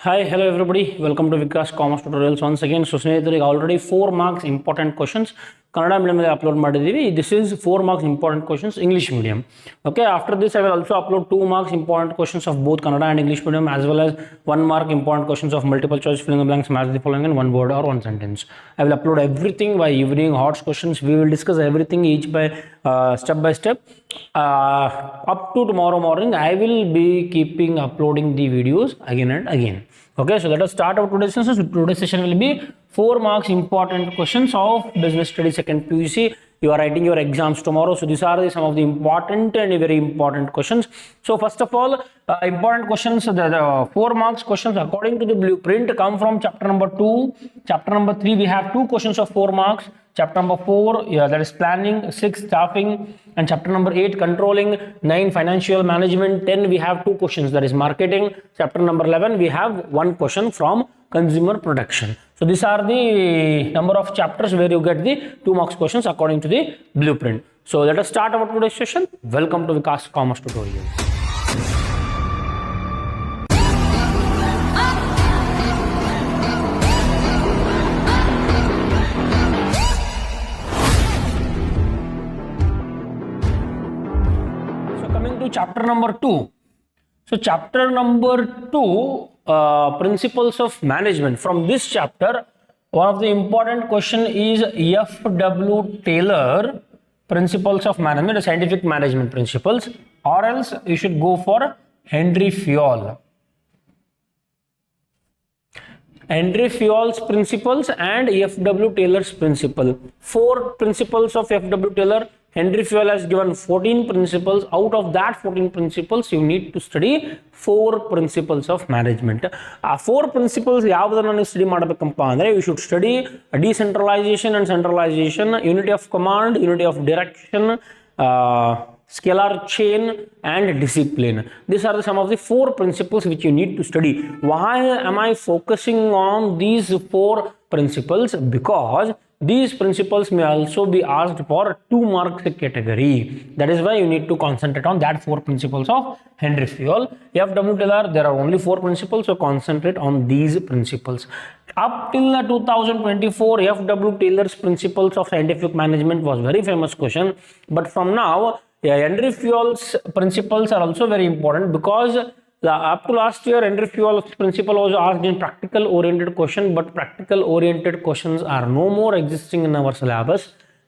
Hi, hello everybody. Welcome to Vikas Commerce Tutorials once again. So, ಸ್ನೇಹಿತರಿಗೆ already 4 marks important questions Kannada medium ಅಲ್ಲಿ upload ಮಾಡಿದ್ದೀವಿ. This is 4 marks important questions English medium. Okay, after this I will also upload 2 marks important questions of both Kannada and English medium, as well as 1 mark important questions of multiple choice fill in the blanks, match the following in one word or one sentence. I will upload everything by evening, hot questions. We will discuss everything each by step by step. Up to tomorrow morning I will be keeping uploading the videos again and again. Okay, so let us start our today's session. So today's session will be 4 marks important questions of business study second PUC. You are writing your exams tomorrow, so these are some of the important and very important questions. So first of all, important questions, the 4 marks questions according to the blueprint come from chapter number 2. Chapter number 3 we have 2 questions of 4 marks. Chapter number 4, that is planning. 6, staffing. And chapter number 8, controlling. 9, financial management. 10, we have 2 questions, that is marketing. Chapter number 11, we have 1 question from consumer production. So these are the number of chapters where you get the 2 marks questions according to the blueprint. So let us start our today's session. Welcome to Vikas Commerce Tutorials. Chapter number 2. So chapter number 2, principles of management. From this chapter, one of the important question is F.W. Taylor principles of management, the scientific management principles, or else you should go for Henry Fayol. Henry Fayol's principles and F.W. Taylor's principle. 4 principles of F.W. Taylor. Henry Fayol has given 14 principles. Out of that 14 principles, you need to study 4 principles of management. 4 principles ಯಾವುದನ್ನು study ಮಾಡಬೇಕಪ್ಪ ಅಂದ್ರೆ you should study decentralization and centralization, unity of command, unity of direction, scalar chain and discipline. These are some of the 4 principles which you need to study. Why am I focusing on these 4 principles? Because these principles may also be asked for 2 marks category. That is why you need to concentrate on that 4 principles of Henry Fayol. F.W. Taylor, there are only 4 principles, so concentrate on these principles. Up till 2024, F.W. Taylor's principles of scientific management was very famous question. But from now, Henry Fayol's principles are also very important, because up to last year, Henry Fayol's principle was asked in practical oriented question, but practical oriented questions are no more existing in our syllabus.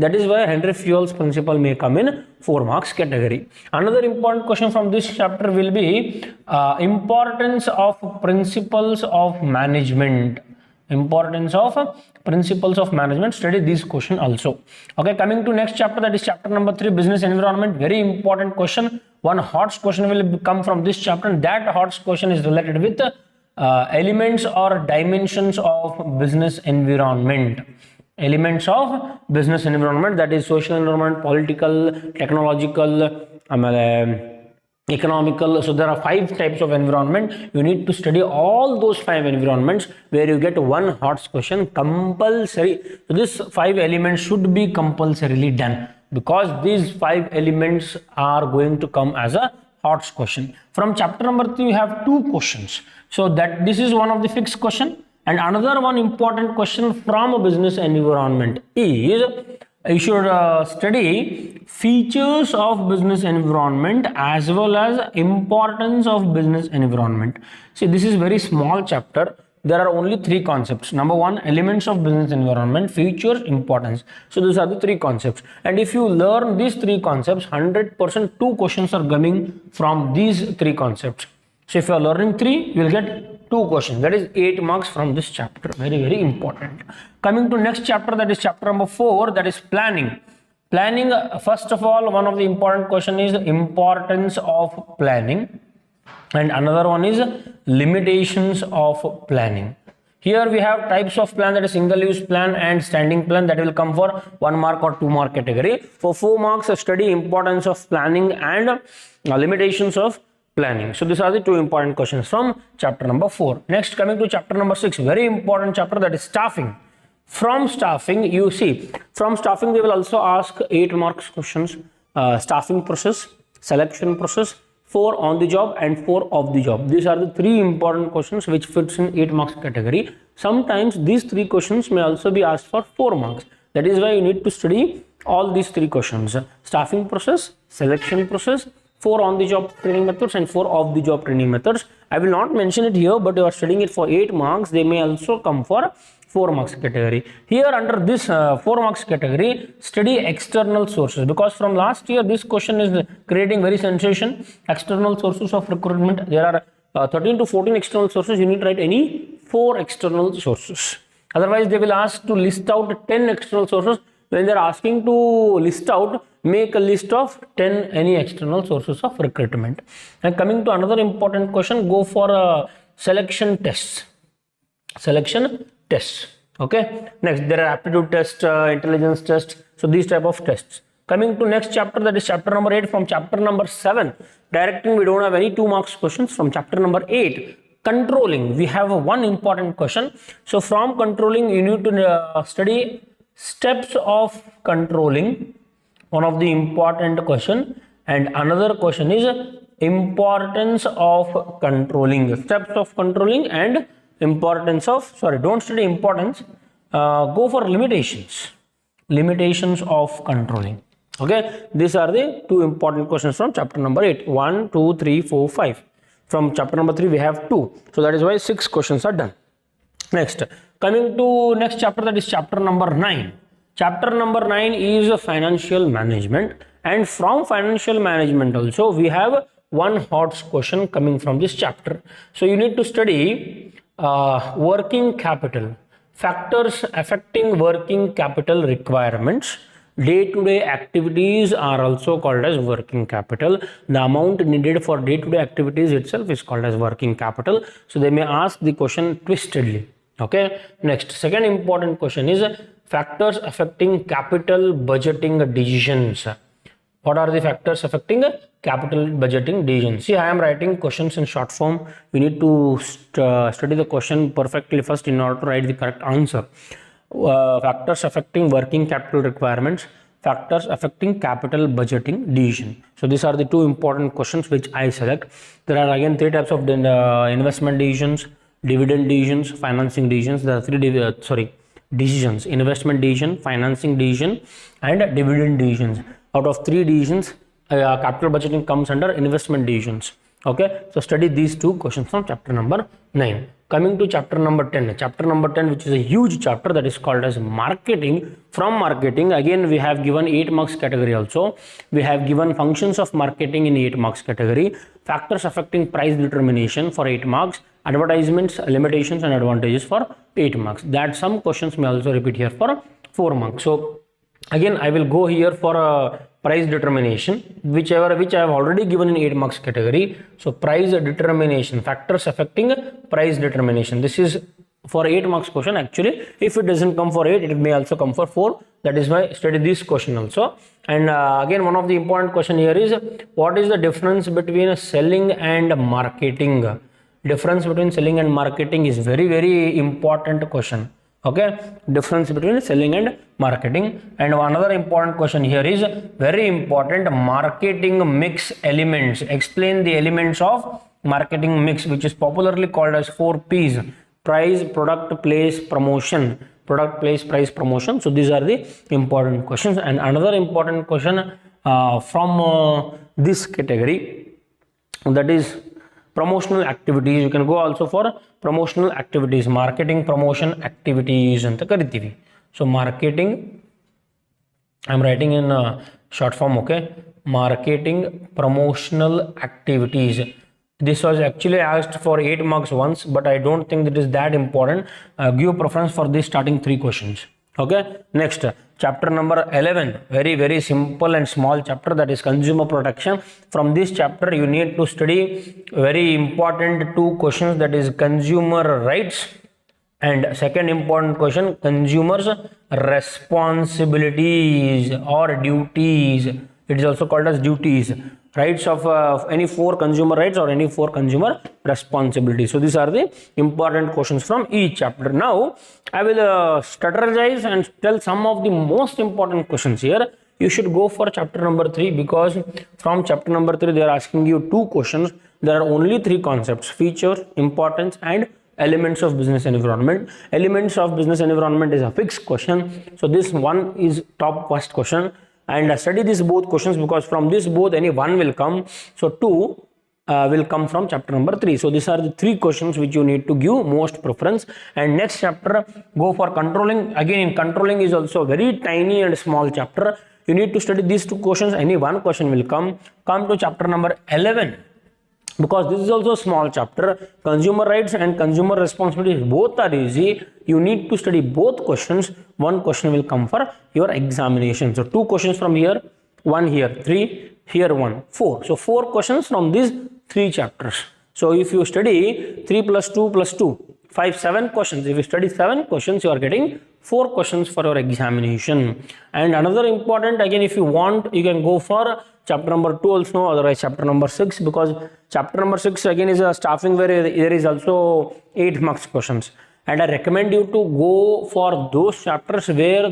That is why Henry Fayol's principle may come in 4 marks category. Another important question from this chapter will be importance of principles of management. Importance of principles of management. Study this question also. Okay, coming to next chapter, that is chapter number 3, business environment. Very important question. One hot question will come from this chapter, and that hot question is related with elements or dimensions of business environment. Elements of business environment, that is social environment, political, technological, economical. So there are 5 types of environment. You need to study all those 5 environments where you get 1 hot question compulsory. So this 5 elements should be compulsorily done, because these 5 elements are going to come as a hot question. From chapter number 3 you have 2 questions. So that this is one of the fixed question, and another one important question from a business environment is you should study features of business environment as well as importance of business environment. See, this is very small chapter. There are only 3 concepts. Number 1, elements of business environment, features, importance. So these are the 3 concepts. And if you learn these 3 concepts, 100% 2 questions are coming from these 3 concepts. So if you are learning 3, you will get 2 questions. That is 8 marks from this chapter. Very, very important. Coming to next chapter, that is chapter number 4, that is planning. Planning, first of all, one of the important question is importance of planning. And another one is limitations of planning. Here we have types of plan, that is single use plan and standing plan, that will come for 1 mark or 2 mark category. For 4 marks, study importance of planning and limitations of planning. So these are the 2 important questions from chapter number 4. Next, coming to chapter number 6, very important chapter, that is staffing. From staffing, you see, from staffing they will also ask 8 marks questions. Staffing process, selection process, 4 on the job and 4 off the job. These are the 3 important questions which fits in 8 marks category. Sometimes these 3 questions may also be asked for 4 marks. That is why you need to study all these 3 questions: staffing process, selection process, 4 on the job training methods and 4 off the job training methods. I will not mention it here, but you are studying it for 8 marks. They may also come for 4 marks category. Here under this 4 marks category, study external sources, because from last year this question is creating very sensation. External sources of recruitment, there are 13 to 14 external sources. You need to write any 4 external sources. Otherwise they will ask to list out 10 external sources. When they are asking to list out, make a list of 10 any external sources of recruitment. And coming to another important question, go for selection tests. Selection tests. Okay. Next, there are aptitude test, intelligence test. So these type of tests. Coming to next chapter, that is chapter number 8. From chapter number 7, directing, we don't have any 2 marks questions. From chapter number 8, controlling, we have one important question. So from controlling, you need to study steps of controlling, one of the important question, and another question is importance of controlling. Steps of controlling and importance of, sorry, don't study importance, go for limitations of controlling. Okay, these are the 2 important questions from chapter number 8. 1, 2, 3, 4, 5. From chapter number 3 we have 2, so that is why 6 questions are done. Next, coming to next chapter, that is chapter number 9. Chapter number 9 is financial management, and from financial management also we have one hot question coming from this chapter. So you need to study working capital, factors affecting working capital requirements. Day-to-day activities are also called as working capital. The amount needed for day-to-day activities itself is called as working capital. So they may ask the question twistedly. Okay. Next, second important question is factors affecting capital budgeting decisions. What are the factors affecting capital budgeting decisions? See, I am writing questions in short form. You need to study the question perfectly first in order to write the correct answer. Factors affecting working capital requirements, factors affecting capital budgeting decision. So these are the 2 important questions which I select. There are again 3 types of investment decisions, dividend decisions, financing decisions. There are 3 decisions: investment decision, financing decision, and dividend decisions. Out of 3 decisions, capital budgeting comes under investment decisions. Okay, so study these 2 questions from chapter number 9. Coming to chapter number 10. Chapter number 10, which is a huge chapter, that is called as marketing. From marketing, again we have given 8 marks category also. We have given functions of marketing in 8 marks category, factors affecting price determination for 8 marks, advertisements, limitations and advantages for 8 marks. That some questions may also repeat here for 4 marks. So again I will go here for a price determination, which I have already given in 8 marks category. So price determination, factors affecting price determination. This is for 8 marks question. Actually, if it doesn't come for 8, it may also come for 4. That is why study this question also. And again, one of the important question here is, what is the difference between selling and marketing? Difference between selling and marketing is very important question. Okay, difference between selling and marketing. And another important question here is very important: marketing mix elements. Explain the elements of marketing mix, which is popularly called as 4 P's: price, product, place, promotion. Product, place, price, promotion. So these are the important questions. And another important question from this category, that is promotional activities. You can go also for promotional activities, marketing promotion activities anta kariತೀವಿ. So marketing, I am writing in short form. Okay, marketing promotional activities. This was actually asked for 8 marks once, but I don't think it is that important. Give preference for these starting 3 questions. Okay, next, chapter number 11, very simple and small chapter, that is consumer protection. From this chapter you need to study very important 2 questions, that is consumer rights, and second important question, consumers responsibilities or duties. It is also called as duties. Rights of any 4 consumer rights or any 4 consumer responsibilities. So these are the important questions from each chapter. Now I will strategize and tell some of the most important questions here. you should go for chapter number 3, because from chapter number 3 they are asking you 2 questions. There are only 3 concepts: feature, importance, and elements of business environment. Elements of business environment is a fixed question, so this one is top first question, and study these both questions, because from this both any one will come, so 2 will come from chapter number 3. So these are the 3 questions which you need to give most preference. And next chapter, go for controlling. Again, in controlling is also very tiny and small chapter. You need to study these 2 questions. Any one question will come to chapter number 11, because this is also a small chapter. Consumer rights and consumer responsibilities both are easy. You need to study both questions. One question will come for your examination. So 2 questions from here, 1 here, 3 here, 1, 4. So 4 questions from these 3 chapters. So if you study 3 plus 2 plus 2, 5, 7 questions. If you study 7 questions, you are getting 4 questions for your examination. And another important, again, if you want, you can go for chapter number 2 also, otherwise chapter number 6, because chapter number 6 again is a staffing where there is also 8 marks questions. And I recommend you to go for those chapters where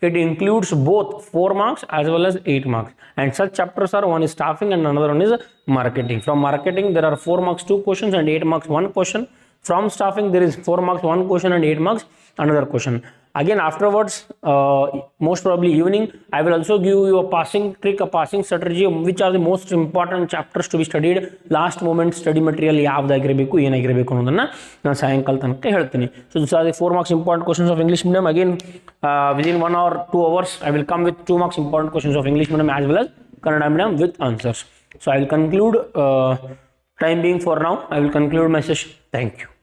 it includes both 4 marks as well as 8 marks. And such chapters are, one is staffing and another one is marketing. From marketing there are 4 marks 2 questions and 8 marks 1 question. From staffing there is 4 marks 1 question and 8 marks another question. Again, afterwards, most probably evening, I will also give you a passing trick, a passing strategy, which are the most important chapters to be studied. Last moment study material ಯಾವ್ದಾಗಿರಬೇಕು ಏನಾಗಿರಬೇಕು ಅನ್ನೋದನ್ನ ನಾನು ಸಾಯಂಕಾಲ ತನಕ ಹೇಳ್ತೀನಿ. So these are the 4 marks important questions of English medium. Again, within 1 or 2 hours, I will come with 2 marks important questions of English medium as well as Kannada medium with answers. So I will conclude, time being for now, I will conclude my session. Thank you.